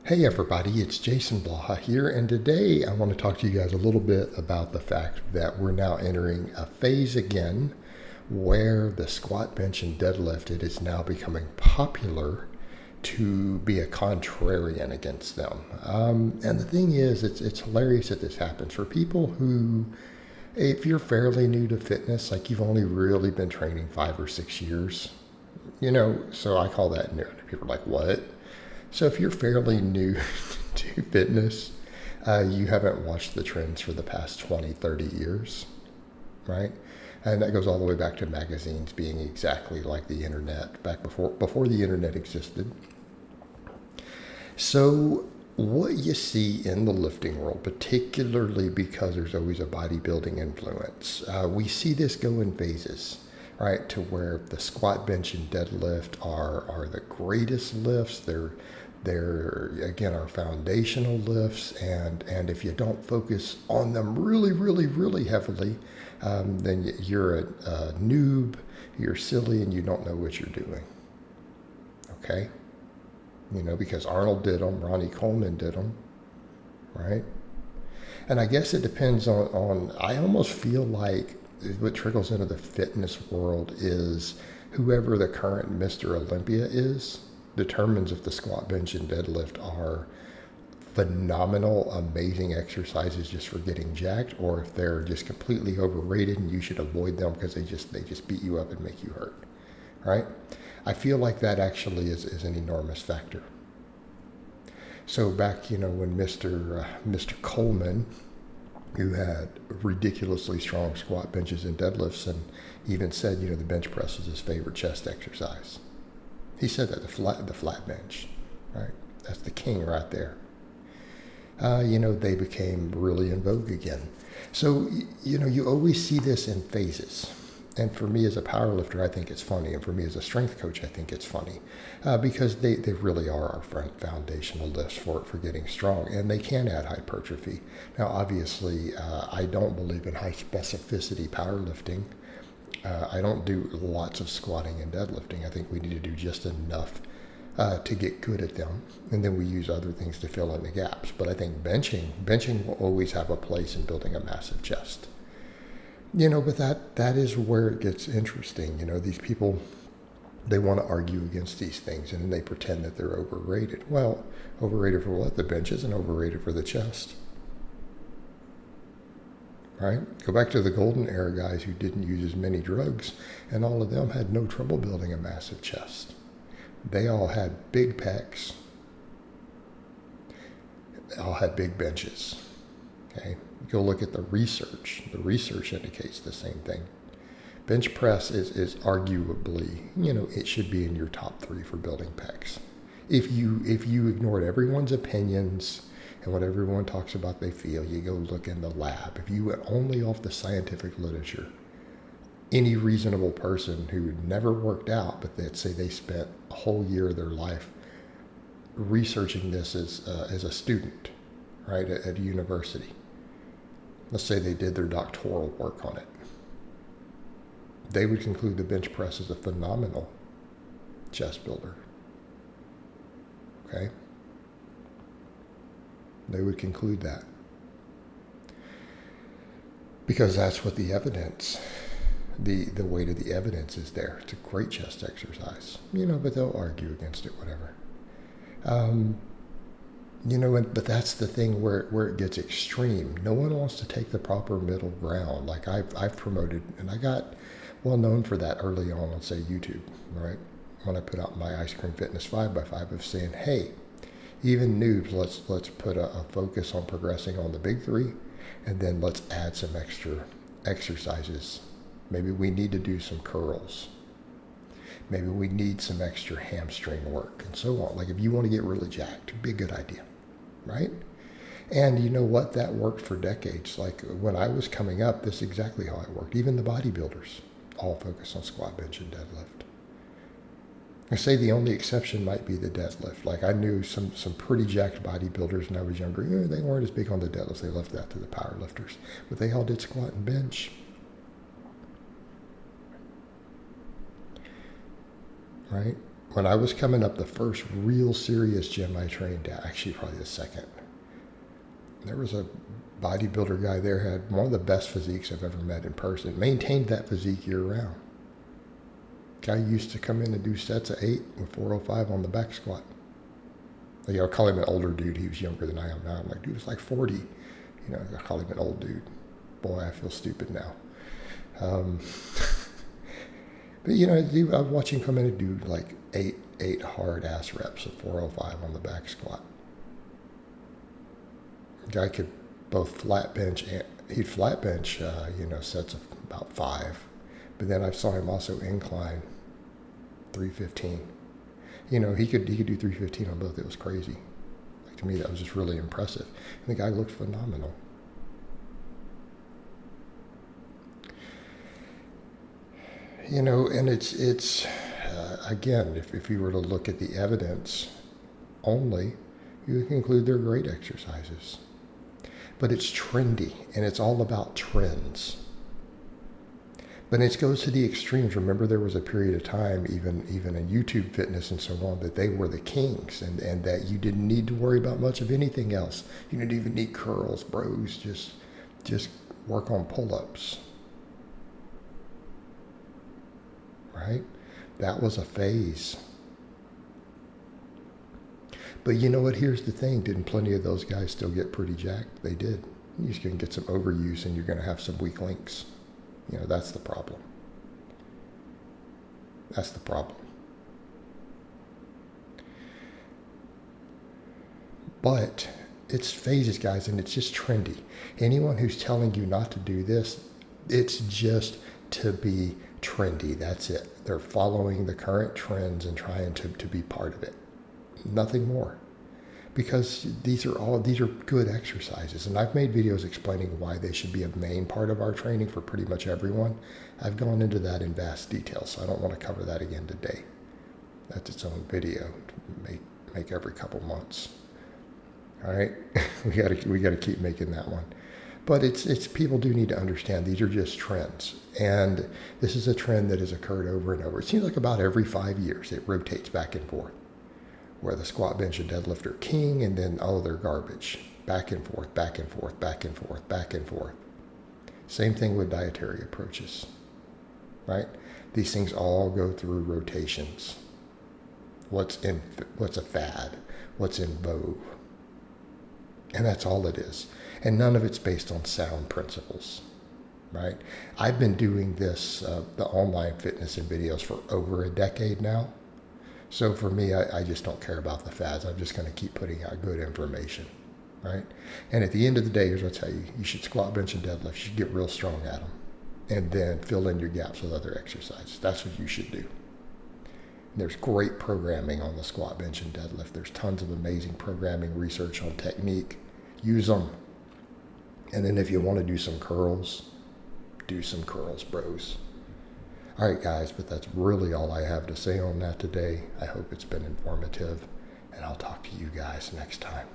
Hey everybody, it's Jason Blaha here, and today I want to talk to you guys a little bit about the fact that we're now entering a phase again where the squat, bench, and deadlift, it is now becoming popular to be a contrarian against them. And the thing is, it's hilarious that this happens for people who, if you're fairly new to fitness, like you've only really been training 5 or 6 years, so I call that new. People are like, what? So if you're fairly new to fitness, you haven't watched the trends for the past 20, 30 years, right? And that goes all the way back to magazines being exactly like the internet, back before the internet existed. So what you see in the lifting world, particularly because there's always a bodybuilding influence, we see this go in phases, right? To where the squat, bench, and deadlift are the greatest lifts. They're again our foundational lifts, and if you don't focus on them really heavily, then you're a noob, you're silly, and you don't know what you're doing. Okay, because Arnold did them, Ronnie Coleman did them, right? And I guess it depends on I almost feel like what trickles into the fitness world is whoever the current Mr. Olympia is determines if the squat, bench, and deadlift are phenomenal, amazing exercises just for getting jacked, or if they're just completely overrated and you should avoid them because they just beat you up and make you hurt, right? I feel like that actually is an enormous factor. So back, when Mr. Coleman, who had ridiculously strong squat, benches, and deadlifts, and even said, the bench press is his favorite chest exercise. He said that the flat bench, right? That's the king right there. They became really in vogue again. So, you always see this in phases. And for me as a powerlifter, I think it's funny. And for me as a strength coach, I think it's funny because they really are our foundational lifts for getting strong. And they can add hypertrophy. Now, obviously, I don't believe in high specificity powerlifting. I don't do lots of squatting and deadlifting. I think we need to do just enough to get good at them. And then we use other things to fill in the gaps. But I think benching will always have a place in building a massive chest. But that is where it gets interesting. These people, they want to argue against these things and then they pretend that they're overrated. Well, overrated for what? The bench isn't overrated for the chest. Right? Go back to the golden era guys who didn't use as many drugs, and all of them had no trouble building a massive chest. They all had big pecs. They all had big benches. Okay? Go look at the research. The research indicates the same thing. Bench press is arguably, it should be in your top 3 for building pecs. If you ignored everyone's opinions and what everyone talks about they feel, you go look in the lab. If you went only off the scientific literature, any reasonable person who never worked out, but they'd say they spent a whole year of their life researching this as a student, right, at a university. Let's say they did their doctoral work on it. They would conclude the bench press is a phenomenal chest builder. Okay? They would conclude that. Because that's what the evidence, the weight of the evidence is there. It's a great chest exercise. But they'll argue against it, whatever. But that's the thing where it gets extreme. No one wants to take the proper middle ground. Like I've promoted, and I got well known for that early on say YouTube, right? When I put out my Ice Cream Fitness 5x5 of saying, hey, even noobs, let's put a focus on progressing on the big 3, and then let's add some extra exercises. Maybe we need to do some curls. Maybe we need some extra hamstring work and so on. Like if you want to get really jacked, it'd be a good idea, right? And you know what? That worked for decades. Like when I was coming up, this is exactly how it worked. Even the bodybuilders all focus on squat, bench, and deadlift. I say the only exception might be the deadlift. Like I knew some pretty jacked bodybuilders when I was younger. They weren't as big on the deadlifts. They left that to the powerlifters. But they all did squat and bench. Right? When I was coming up, the first real serious gym I trained at, actually probably the second, there was a bodybuilder guy there, had one of the best physiques I've ever met in person, maintained that physique year round. Guy used to come in and do sets of 8 with 405 on the back squat. Like, I call him an older dude. He was younger than I am now. I'm like, dude, it's like 40. I call him an old dude. Boy, I feel stupid now. But I watch him come in and do like eight hard ass reps of 405 on the back squat. Guy could both flat bench and he'd flat bench, sets of about 5. But then I saw him also incline 315. He could do 315 on both. It was crazy. Like, to me, that was just really impressive. And the guy looked phenomenal. And it's again, if you were to look at the evidence only, you would conclude they're great exercises. But it's trendy, and it's all about trends. But it goes to the extremes. Remember, there was a period of time, even in YouTube fitness and so on, that they were the kings, and that you didn't need to worry about much of anything else. You didn't even need curls, bros. Just work on pull-ups. Right? That was a phase. But you know what? Here's the thing. Didn't plenty of those guys still get pretty jacked? They did. You're just going to get some overuse, and you're going to have some weak links. That's the problem. That's the problem. But it's phases, guys, and it's just trendy. Anyone who's telling you not to do this, it's just to be trendy. That's it. They're following the current trends and trying to be part of it. Nothing more. Because these are good exercises. And I've made videos explaining why they should be a main part of our training for pretty much everyone. I've gone into that in vast detail, so I don't want to cover that again today. That's its own video to make every couple months. All right? we gotta keep making that one. But it's people do need to understand these are just trends. And this is a trend that has occurred over and over. It seems like about every 5 years it rotates back and forth, where the squat, bench, and deadlift are king, and then they're garbage. Back and forth, back and forth, back and forth, back and forth. Same thing with dietary approaches, right? These things all go through rotations. What's a fad? What's in vogue? And that's all it is. And none of it's based on sound principles, right? I've been doing this, the online fitness and videos for over a decade now. So for me, I just don't care about the fads. I'm just going to keep putting out good information, right? And at the end of the day, here's what I tell you. You should squat, bench, and deadlift. You should get real strong at them. And then fill in your gaps with other exercises. That's what you should do. And there's great programming on the squat, bench, and deadlift. There's tons of amazing programming, research on technique. Use them. And then if you want to do some curls, do some curls, bros. All right, guys, but that's really all I have to say on that today. I hope it's been informative, and I'll talk to you guys next time.